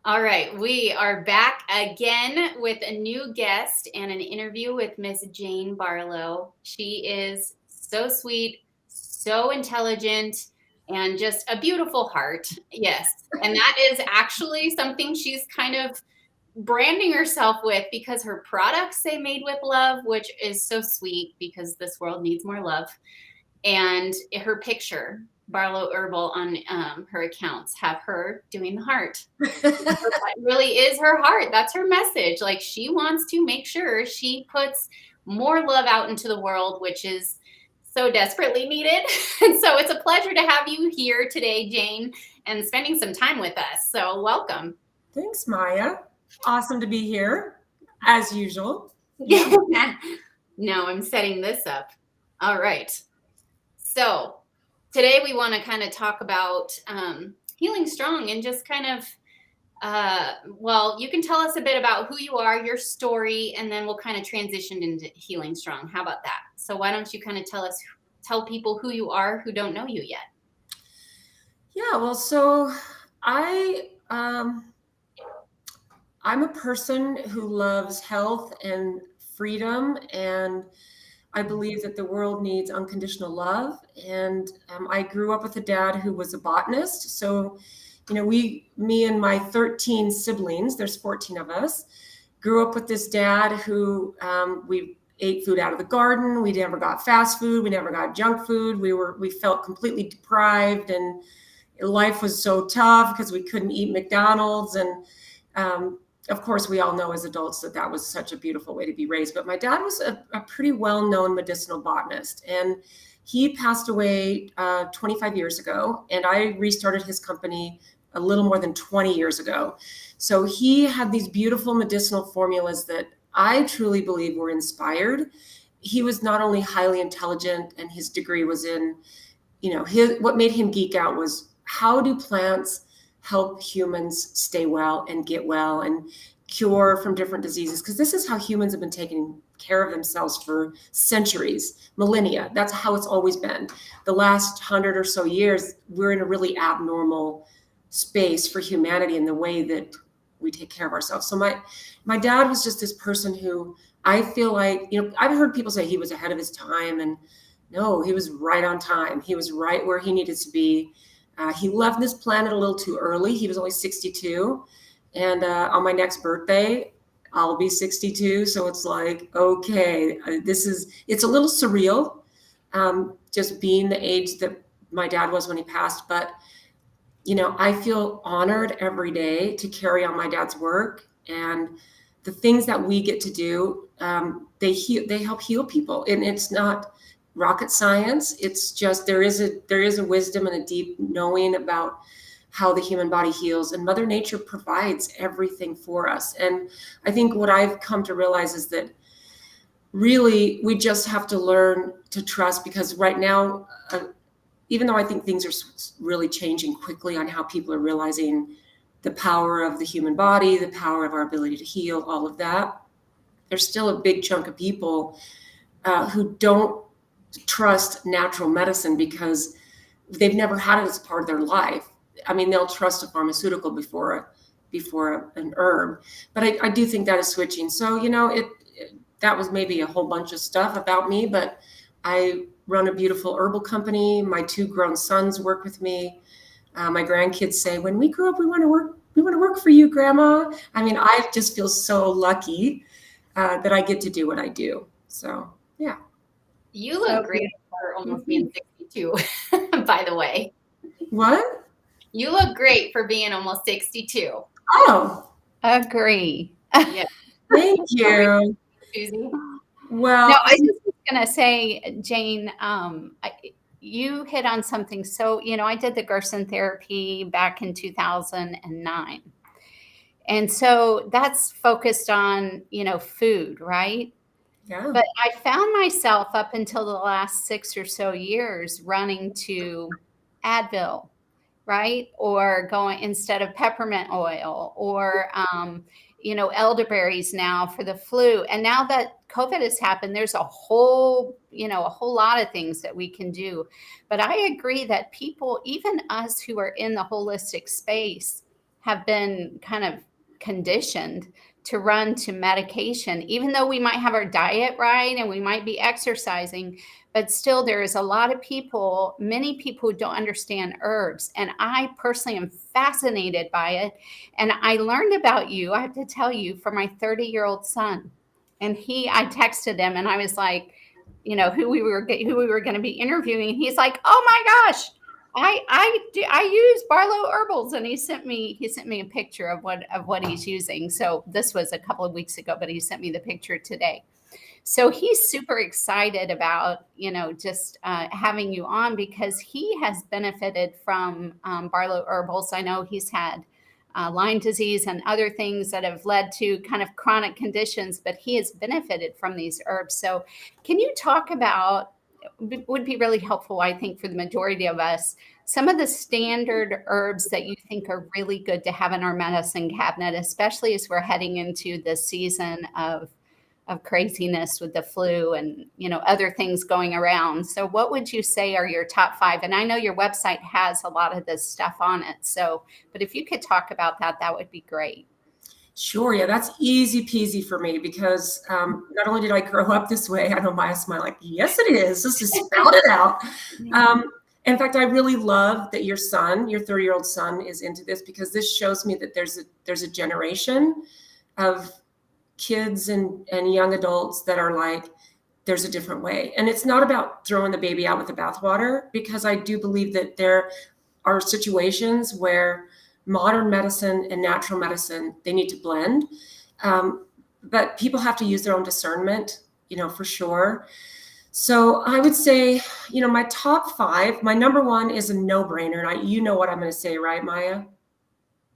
All right, we are back again with a new guest and an interview with Miss Jane Barlow. She is so sweet, so intelligent, and just a beautiful heart. Yes. And that is actually something she's kind of branding herself with because her products say made with love, which is so sweet because this world needs more love. And her picture, Barlow Herbal, on her accounts have her doing the heart. That really is her heart. That's her message. Like, she wants to make sure she puts more love out into the world, which is so desperately needed. And so it's a pleasure to have you here today, Jane, and spending some time with us. So welcome. Thanks, Maya. Awesome to be here, as usual. Yeah. No, I'm setting this up. All right. So today we want to kind of talk about Healing Strong and just kind of well, you can tell us a bit about who you are, your story, and then we'll kind of transition into Healing Strong. How about that? So why don't you kind of tell people who you are who don't know you yet? Yeah, well, so I'm a person who loves health and freedom, and I believe that the world needs unconditional love. And I grew up with a dad who was a botanist. So, me and my 13 siblings, there's 14 of us, grew up with this dad who we ate food out of the garden. We never got fast food. We never got junk food. We felt completely deprived, and life was so tough because we couldn't eat McDonald's. And of course, we all know as adults that was such a beautiful way to be raised. But my dad was a pretty well-known medicinal botanist, and he passed away 25 years ago, and I restarted his company a little more than 20 years ago. So he had these beautiful medicinal formulas that I truly believe were inspired. He was not only highly intelligent, and his degree was in, what made him geek out was, how do plants help humans stay well and get well and cure from different diseases? Because this is how humans have been taking care of themselves for centuries, millennia. That's how it's always been. The last 100 or so years, we're in a really abnormal space for humanity in the way that we take care of ourselves. So my dad was just this person who, I feel like, I've heard people say he was ahead of his time, and no, he was right on time. He was right where he needed to be. He left this planet a little too early. He was only 62. And on my next birthday, I'll be 62. So it's like, okay, it's a little surreal, just being the age that my dad was when he passed. But, I feel honored every day to carry on my dad's work. And the things that we get to do, they help heal people. And it's not rocket science. It's just there is a wisdom and a deep knowing about how the human body heals, and Mother Nature provides everything for us. And I think what I've come to realize is that really we just have to learn to trust, because right now, even though I think things are really changing quickly on how people are realizing the power of the human body, the power of our ability to heal, all of that, there's still a big chunk of people who don't trust natural medicine because they've never had it as part of their life. I mean, they'll trust a pharmaceutical before an herb, but I do think that is switching. So, that was maybe a whole bunch of stuff about me, but I run a beautiful herbal company. My 2 grown sons work with me. My grandkids say, when we grow up, we want to work for you, Grandma. I mean, I just feel so lucky that I get to do what I do. So, yeah. You look great for almost being 62, by the way. What? You look great for being almost 62. Oh, agree. Yeah. Thank you. Susie? Well, No, I just was going to say, Jane, you hit on something. So, I did the Gerson therapy back in 2009. And so that's focused on, food, right? yeah. But I found myself up until the last 6 or so years running to Advil, right? Or going instead of peppermint oil, or, elderberries now for the flu. And now that COVID has happened, there's a whole lot of things that we can do. But I agree that people, even us who are in the holistic space, have been kind of conditioned to run to medication, even though we might have our diet right and we might be exercising, but still there is a lot of people, many people who don't understand herbs. And I personally am fascinated by it. And I learned about you, I have to tell you, for my 30-year-old son. And I texted him and I was like, who we were going to be interviewing. He's like, oh my gosh, I use Barlow herbals, and he sent me a picture of what he's using. So this was a couple of weeks ago, but he sent me the picture today. So he's super excited about just having you on, because he has benefited from Barlow herbals. I know he's had Lyme disease and other things that have led to kind of chronic conditions, but he has benefited from these herbs. So can you talk about, would be really helpful, I think, for the majority of us, some of the standard herbs that you think are really good to have in our medicine cabinet, especially as we're heading into the season of craziness with the flu and other things going around. So what would you say are your top 5? And I know your website has a lot of this stuff on it. So, but if you could talk about that, that would be great. Sure. Yeah, that's easy peasy for me, because not only did I grow up this way, I know Maya smile like, yes, it is. Just to spout it out. In fact, I really love that your 30-year-old son is into this, because this shows me that there's a generation of kids and young adults that are like, there's a different way. And it's not about throwing the baby out with the bathwater, because I do believe that there are situations where modern medicine and natural medicine, they need to blend. But people have to use their own discernment, for sure. So I would say, my top 5, my number 1 is a no-brainer. And you know what I'm going to say, right, Maya?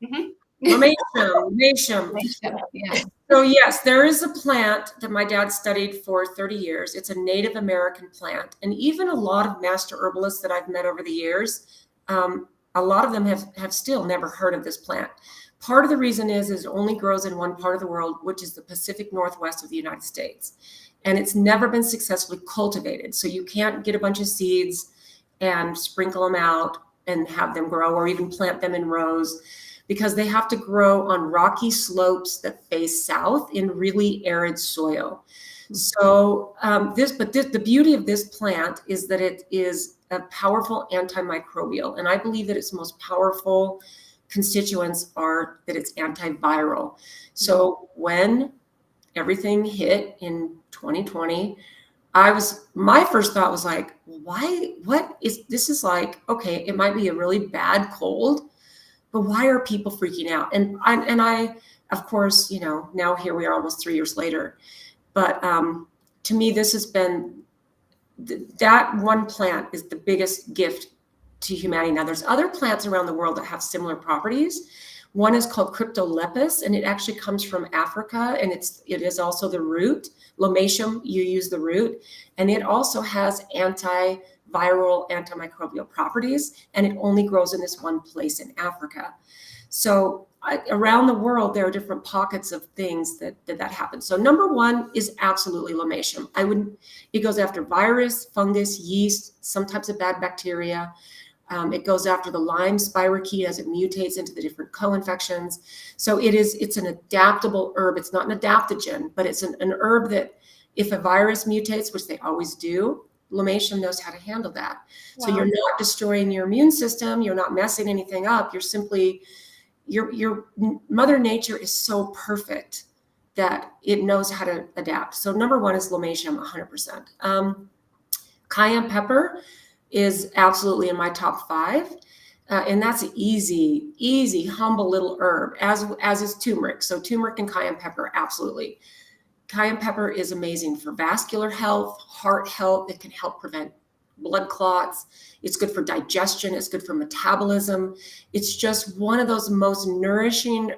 Mm-hmm. Lomatium. Yeah. So yes, there is a plant that my dad studied for 30 years. It's a Native American plant. And even a lot of master herbalists that I've met over the years, a lot of them have still never heard of this plant. Part of the reason is it only grows in one part of the world, which is the Pacific Northwest of the United States. And it's never been successfully cultivated. So you can't get a bunch of seeds and sprinkle them out and have them grow, or even plant them in rows, because they have to grow on rocky slopes that face south in really arid soil. So the beauty of this plant is that it is a powerful antimicrobial. And I believe that its most powerful constituents are that it's antiviral. So when everything hit in 2020, my first thought was like, this is like, okay, it might be a really bad cold, but why are people freaking out? And I, of course, now here we are almost 3 years later. But to me, this has been, that one plant is the biggest gift to humanity. Now, there's other plants around the world that have similar properties. One is called Cryptolepis, and it actually comes from Africa, and it is also the root. Lomatium, you use the root, and it also has antiviral, antimicrobial properties, and it only grows in this one place in Africa. So around the world, there are different pockets of things that happen. So number 1 is absolutely Lomatium. It goes after virus, fungus, yeast, some types of bad bacteria. It goes after the Lyme spirochete as it mutates into the different co-infections. So it's an adaptable herb. It's not an adaptogen, but it's an herb that if a virus mutates, which they always do, Lomatium knows how to handle that. Wow. So you're not destroying your immune system. You're not messing anything up. You're simply, your Mother Nature is so perfect that it knows how to adapt. So number 1 is Lomatium, 100%. Cayenne pepper is absolutely in my top 5. And that's an easy, humble little herb, as is turmeric. So turmeric and cayenne pepper, absolutely. Cayenne pepper is amazing for vascular health, heart health. It can help prevent blood clots. It's good for digestion. It's good for metabolism. It's just one of those most nourishing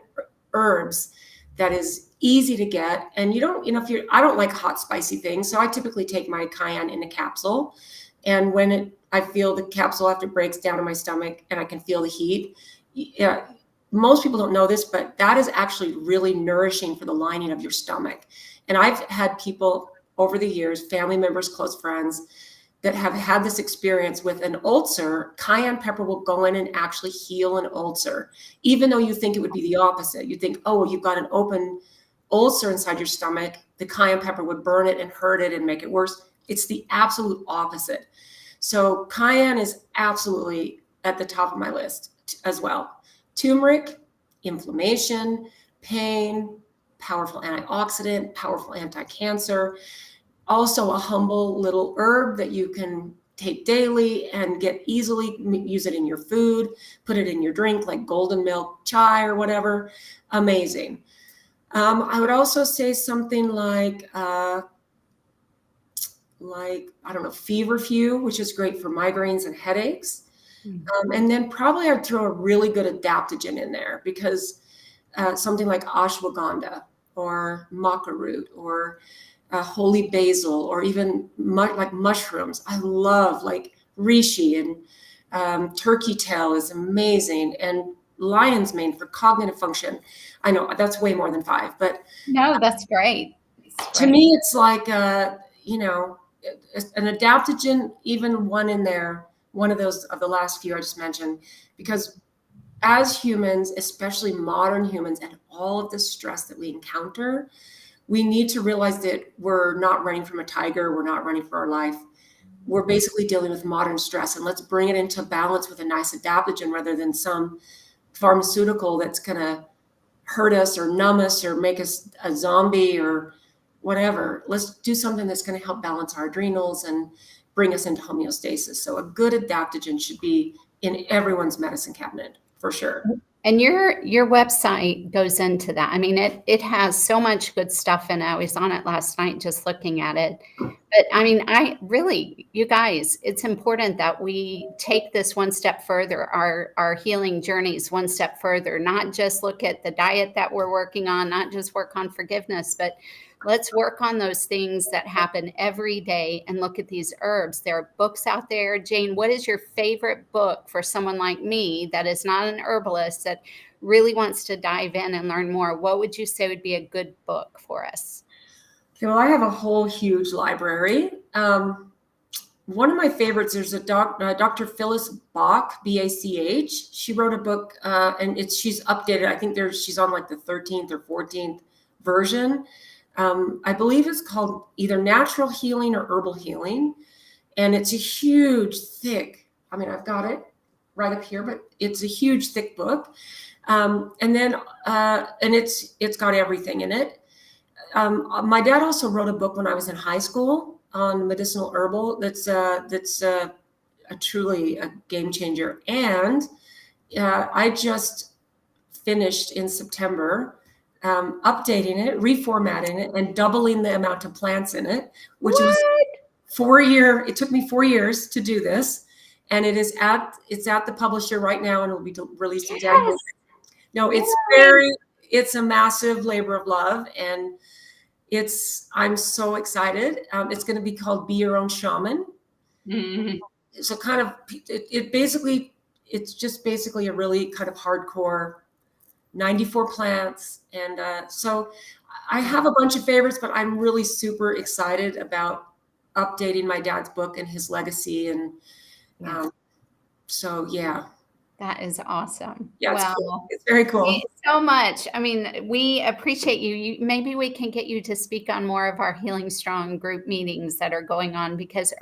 herbs that is easy to get. And I don't like hot, spicy things. So I typically take my cayenne in a capsule. And when I feel the capsule after it breaks down in my stomach and I can feel the heat. Yeah, most people don't know this, but that is actually really nourishing for the lining of your stomach. And I've had people over the years, family members, close friends, that have had this experience with an ulcer, cayenne pepper will go in and actually heal an ulcer, even though you think it would be the opposite. You think, oh, you've got an open ulcer inside your stomach, the cayenne pepper would burn it and hurt it and make it worse. It's the absolute opposite. So cayenne is absolutely at the top of my list as well. Turmeric, inflammation, pain, powerful antioxidant, powerful anti-cancer. Also a humble little herb that you can take daily and get easily, use it in your food, put it in your drink like golden milk chai or whatever. Amazing. I would also say something like I don't know, feverfew, which is great for migraines and headaches. And then probably I'd throw a really good adaptogen in there, because something like ashwagandha or maca root or holy basil, or even like mushrooms. I love like reishi, and turkey tail is amazing, and lion's mane for cognitive function. I know that's way more than 5, but No, that's great. to me, it's like, you know, an adaptogen, even one in there, one of those of the last few I just mentioned, because as humans, especially modern humans, and all of the stress that we encounter, we need to realize that we're not running from a tiger. We're not running for our life. We're basically dealing with modern stress, and let's bring it into balance with a nice adaptogen rather than some pharmaceutical that's going to hurt us or numb us or make us a zombie or whatever. Let's do something that's going to help balance our adrenals and bring us into homeostasis. So a good adaptogen should be in everyone's medicine cabinet for sure. And your website goes into that. I mean, it has so much good stuff in it. I was on it last night just looking at it. But I mean, you guys, it's important that we take this one step further, our healing journeys one step further, not just look at the diet that we're working on, not just work on forgiveness, but let's work on those things that happen every day and look at these herbs. There are books out there. Jane, what is your favorite book for someone like me that is not an herbalist that really wants to dive in and learn more? What would you say would be a good book for us? Okay, well, I have a whole huge library. One of my favorites, there's a Dr. Phyllis Bach, B-A-C-H. She wrote a book, and she's updated. I think she's on like the 13th or 14th version. I believe it's called either Natural Healing or Herbal Healing. And it's a huge, thick, I mean, I've got it right up here, but it's a huge, thick book. And it's got everything in it. My dad also wrote a book when I was in high school on medicinal herbal. That's a truly a game changer. And I just finished in September updating it, reformatting it, and doubling the amount of plants in it, which was it took me 4 years to do this. And it's at the publisher right now, and it will be released in January. No, it's a massive labor of love, and I'm so excited. It's going to be called Be Your Own Shaman. Mm-hmm. So kind of, it's just basically a really kind of hardcore 94 plants. And so I have a bunch of favorites, but I'm really super excited about updating my dad's book and his legacy. And so, yeah. That is awesome. Yeah, well, cool. It's very cool. Thank you so much. I mean, we appreciate you. Maybe we can get you to speak on more of our HealingStrong group meetings that are going on, because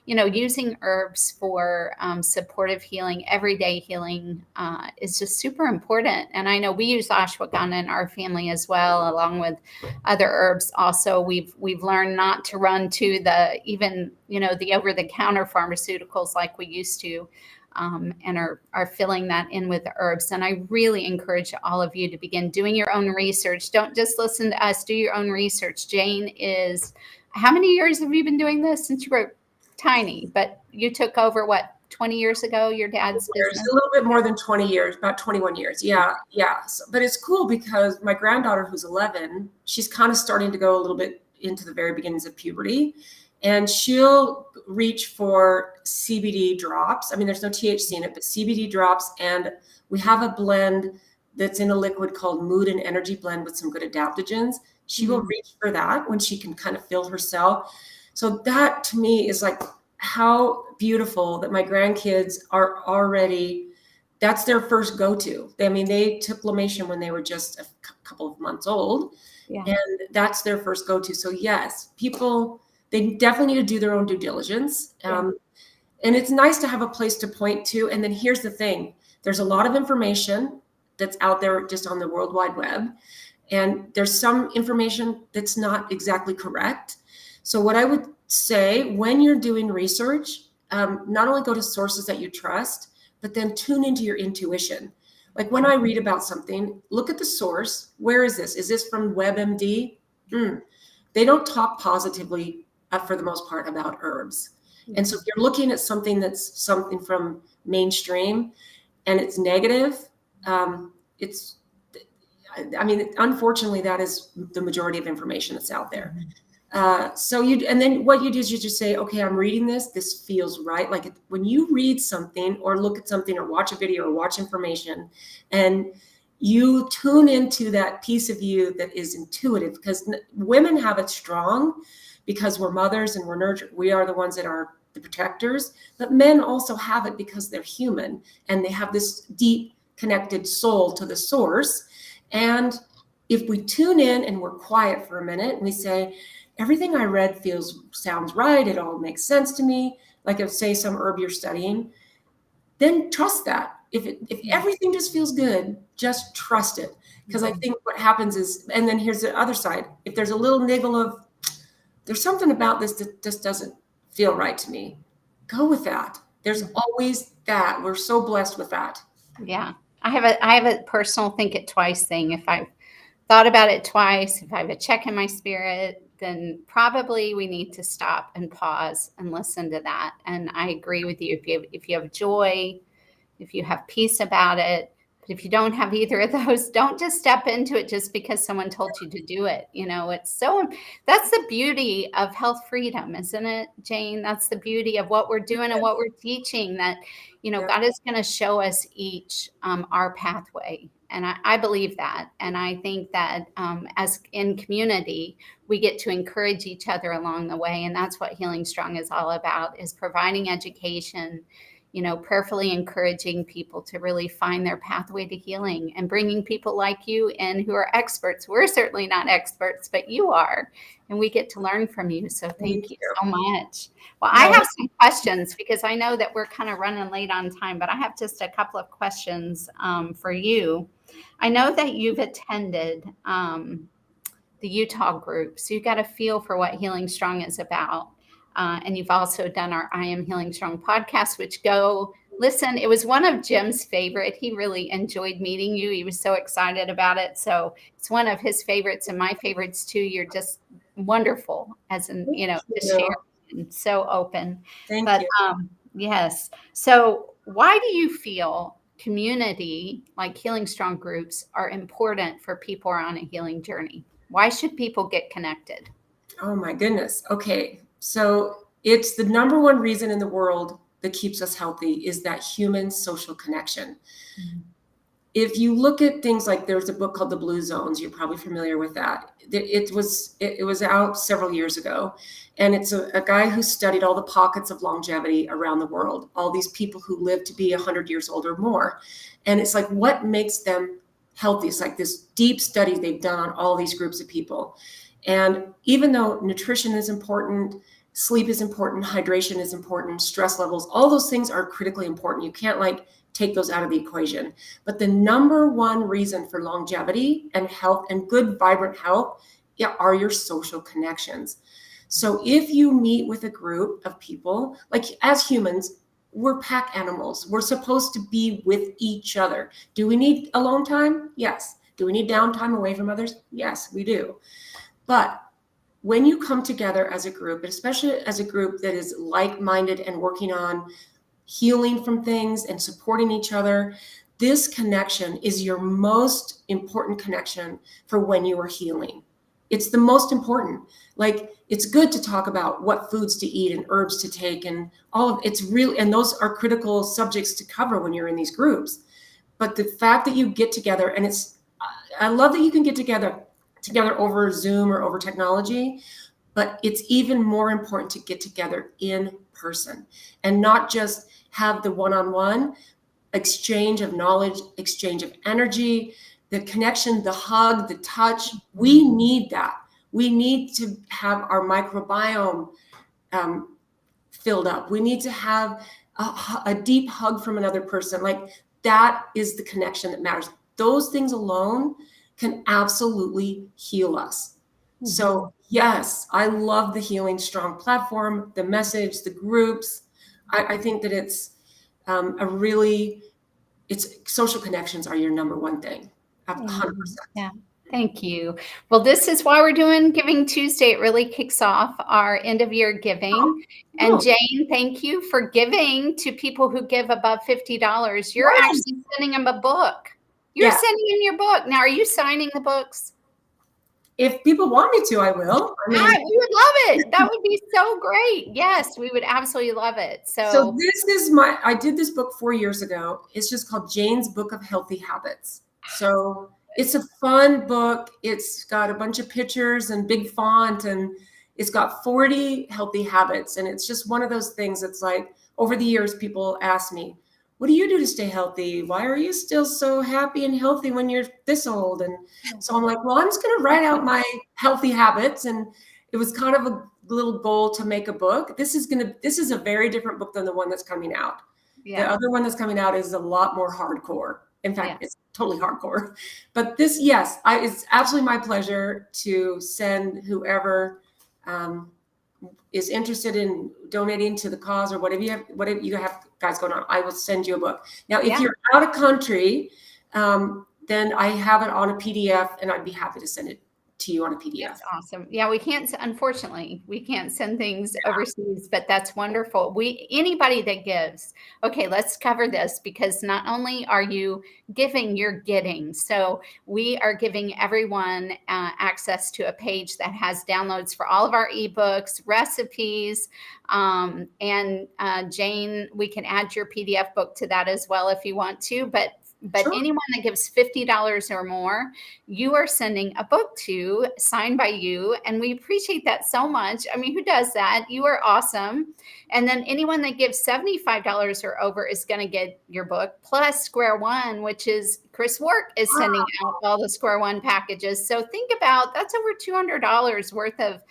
using herbs for supportive healing, everyday healing is just super important. And I know we use ashwagandha in our family as well, along with other herbs. Also, we've learned not to run to the over-the-counter pharmaceuticals like we used to. And are filling that in with the herbs. And I really encourage all of you to begin doing your own research. Don't just listen to us, do your own research. Jane how many years have you been doing this? Since you were tiny, but you took over 20 years ago, your dad's business? A little bit more than 20 years, about 21 years. Yeah. So, but it's cool because my granddaughter, who's 11, she's kind of starting to go a little bit into the very beginnings of puberty. And she'll reach for CBD drops. I mean, there's no THC in it, but CBD drops. And we have a blend that's in a liquid called Mood and Energy Blend with some good adaptogens. She will reach for that when she can kind of feel herself. So that to me is like how beautiful that my grandkids are already, that's their first go-to. I mean, they took Lamation when they were just a couple of months old, and that's their first go-to. So yes, people, they definitely need to do their own due diligence. And it's nice to have a place to point to. And then here's the thing, there's a lot of information that's out there just on the World Wide Web. And there's some information that's not exactly correct. So what I would say when you're doing research, not only go to sources that you trust, but then tune into your intuition. Like when I read about something, look at the source. Where is this? Is this from WebMD? They don't talk positively for the most part about herbs. And so if you're looking at something that's something from mainstream and it's negative, unfortunately, that is the majority of information that's out there. And then what you do is you just say, okay, I'm reading this. This feels right. Like when you read something or look at something or watch a video or watch information and you tune into that piece of you that is intuitive, because women have it strong because we're mothers and we're nurtured. We are the ones that are the protectors, but men also have it because they're human and they have this deep connected soul to the source. And if we tune in and we're quiet for a minute and we say, everything I read sounds right, it all makes sense to me, like if say some herb you're studying, then trust that. If everything just feels good, just trust it. Because I think what happens is, and then here's the other side, if there's a little niggle of, there's something about this that just doesn't feel right to me, go with that. There's always that. We're so blessed with that. Yeah. I have a personal think it twice thing. If I've thought about it twice, if I have a check in my spirit, then probably we need to stop and pause and listen to that. And I agree with you. If you have joy, if you have peace about it, but if you don't have either of those, don't just step into it just because someone told you to do it. That's the beauty of health freedom, isn't it, Jane? That's the beauty of what we're doing and what we're teaching, that, God is going to show us each our pathway. And I believe that. And I think that as in community, we get to encourage each other along the way. And that's what HealingStrong is all about, is providing education, prayerfully encouraging people to really find their pathway to healing and bringing people like you in who are experts. We're certainly not experts, but you are, and we get to learn from you. So thank you so much. Well, I have some questions because I know that we're kind of running late on time, but I have just a couple of questions for you. I know that you've attended the Utah group, so you got a feel for what HealingStrong is about. And you've also done our I Am HealingStrong podcast, which go listen. It was one of Jim's favorite. He really enjoyed meeting you. He was so excited about it. So it's one of his favorites and my favorites too. You're just wonderful as in, just sharing and so open. Thank you. Yes. So why do you feel community like HealingStrong groups are important for people who are on a healing journey? Why should people get connected? Oh my goodness. Okay. So it's the number one reason in the world that keeps us healthy is that human social connection. Mm-hmm. If you look at things like, there's a book called The Blue Zones, you're probably familiar with that. It was out several years ago. And it's a guy who studied all the pockets of longevity around the world, all these people who live to be 100 years old or more. And it's like, what makes them healthy? It's like this deep study they've done on all these groups of people. And even though nutrition is important, sleep is important, hydration is important, stress levels, all those things are critically important. You can't take those out of the equation. But the number one reason for longevity and health and good, vibrant health are your social connections. So if you meet with a group of people, like as humans, we're pack animals. We're supposed to be with each other. Do we need alone time? Yes. Do we need downtime away from others? Yes, we do. But when you come together as a group, especially as a group that is like-minded and working on healing from things and supporting each other, this connection is your most important connection for when you are healing. It's the most important. It's good to talk about what foods to eat and herbs to take and all of it's really, and those are critical subjects to cover when you're in these groups. But the fact that you get together, and I love that you can get together over Zoom or over technology, but it's even more important to get together in person, and not just have the one-on-one exchange of knowledge, exchange of energy, the connection, the hug, the touch. We need that. We need to have our microbiome filled up. We need to have a deep hug from another person. Like, that is the connection that matters. Those things alone can absolutely heal us. Mm-hmm. So yes, I love the HealingStrong platform, the message, the groups. I think that it's social connections are your number one thing. 100%. Yeah. Thank you. Well, this is why we're doing Giving Tuesday. It really kicks off our end of year giving. And Jane, thank you for giving to people who give above $50. You're actually sending them a book. You're sending in your book. Now, are you signing the books? If people want me to, I will. We would love it. That would be so great. Yes, we would absolutely love it. So this is I did this book 4 years ago. It's just called Jane's Book of Healthy Habits. So it's a fun book. It's got a bunch of pictures and big font, and it's got 40 healthy habits. And it's just one of those things that's like, over the years, people ask me, what do you do to stay healthy? Why are you still so happy and healthy when you're this old? And so I'm like, well, I'm just going to write out my healthy habits. And it was kind of a little goal to make a book. This is a very different book than the one that's coming out. Yeah. The other one that's coming out is a lot more hardcore. In fact, it's totally hardcore. But this, it's absolutely my pleasure to send whoever is interested in donating to the cause, or whatever you have guys going on. I will send you a book. Now, if you're out of country, then I have it on a PDF, and I'd be happy to send it to you on a PDF. That's awesome. Yeah, unfortunately, we can't send things overseas, but that's wonderful. Anybody that gives, okay, let's cover this, because not only are you giving, you're getting. So we are giving everyone access to a page that has downloads for all of our ebooks, recipes, and Jane, we can add your PDF book to that as well if you want to, but anyone that gives $50 or more, you are sending a book to, signed by you. And we appreciate that so much. I mean, who does that? You are awesome. And then anyone that gives $75 or over is going to get your book, plus Square One, which is Chris Work is sending out all the Square One packages. So think about, that's over $200 worth of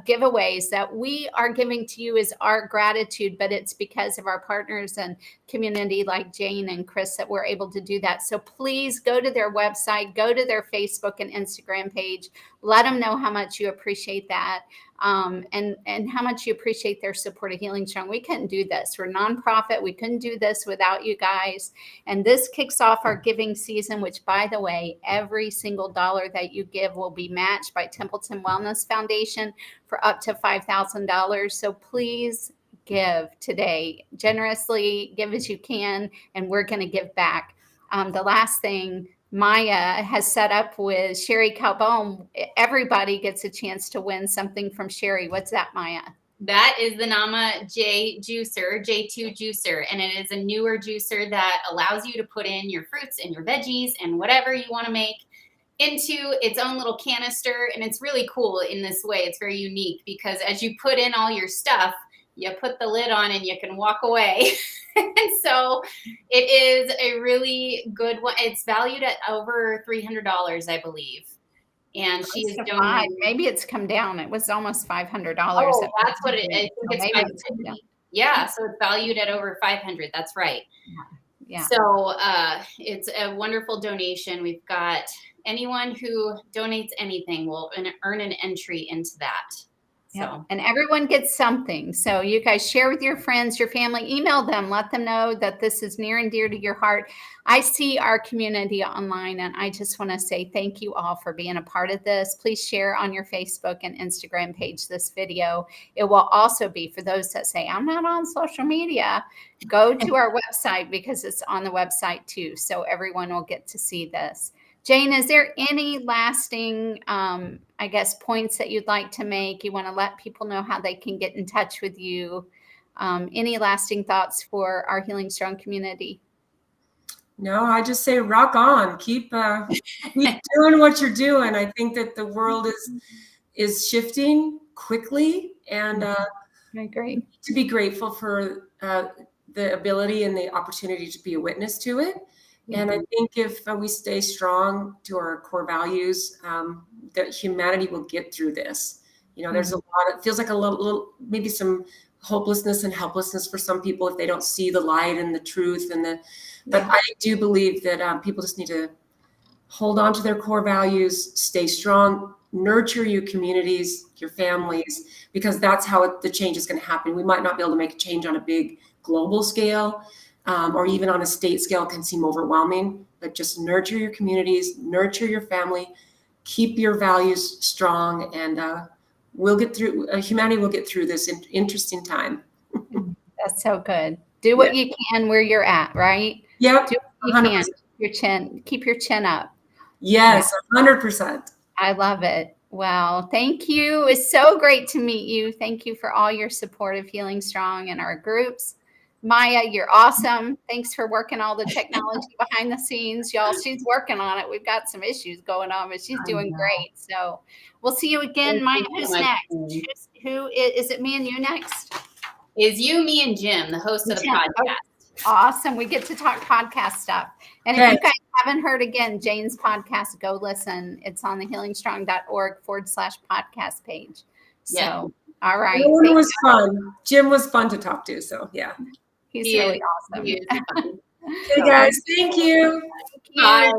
giveaways that we are giving to you as our gratitude, but it's because of our partners and community like Jane and Chris that we're able to do that. So please go to their website, go to their Facebook and Instagram page, let them know how much you appreciate that. And how much you appreciate their support of HealingStrong. We couldn't do this. We're a nonprofit. We couldn't do this without you guys. And this kicks off our giving season, which, by the way, every single dollar that you give will be matched by Templeton Wellness Foundation for up to $5,000. So please give today. Generously give as you can, and we're going to give back. The last thing Maya has set up with Sherry Calbone, everybody gets a chance to win something from Sherry. What's that, Maya? That is the Nama J juicer, J2 juicer. And it is a newer juicer that allows you to put in your fruits and your veggies and whatever you want to make into its own little canister. And it's really cool in this way. It's very unique because as you put in all your stuff, you put the lid on and you can walk away. And so it is a really good one. It's valued at over $300, I believe. And she is donating. Maybe it's come down. It was almost $500. Oh, that's what it is. I think it's $550. Yeah, so it's valued at over $500. That's right. Yeah. So it's a wonderful donation. We've got anyone who donates anything will earn an entry into that. So. And everyone gets something. So you guys share with your friends, your family, email them, let them know that this is near and dear to your heart. I see our community online, and I just want to say thank you all for being a part of this. Please share on your Facebook and Instagram page this video. It will also be for those that say, I'm not on social media. Go to our website because it's on the website too. So everyone will get to see this. Jane, is there any lasting, points that you'd like to make? You want to let people know how they can get in touch with you? Any lasting thoughts for our HealingStrong community? No, I just say rock on. Keep doing what you're doing. I think that the world is shifting quickly, and I agree. to be grateful for the ability and the opportunity to be a witness to it. And I think if we stay strong to our core values, that humanity will get through this. There's a lot, it feels like a little, maybe some hopelessness and helplessness for some people if they don't see the light and the truth but I do believe that people just need to hold on to their core values, stay strong, nurture your communities, your families, because that's how the change is going to happen. We might not be able to make a change on a big global scale, or even on a state scale. It can seem overwhelming, but just nurture your communities, nurture your family, keep your values strong, and we'll get through. Humanity will get through this interesting time. That's so good. Do what you can where you're at, right? Yep. Do what you can. Keep your chin up. Yes, 100%. I love it. Well, thank you. It's so great to meet you. Thank you for all your support of Healing Strong and our groups. Maya, you're awesome. Thanks for working all the technology behind the scenes, y'all. She's working on it. We've got some issues going on, but she's doing great. So we'll see you again. Maya, who's next? Who is it? Me and you next? Is you, me, and Jim, the host of the podcast. Okay. Awesome. We get to talk podcast stuff. And if you guys haven't heard, again, Jane's podcast, go listen. It's on the healingstrong.org/podcast page. So, all right. It was fun. Jim was fun to talk to. So, yeah. He's really awesome. Hey, guys. Thank you. Bye.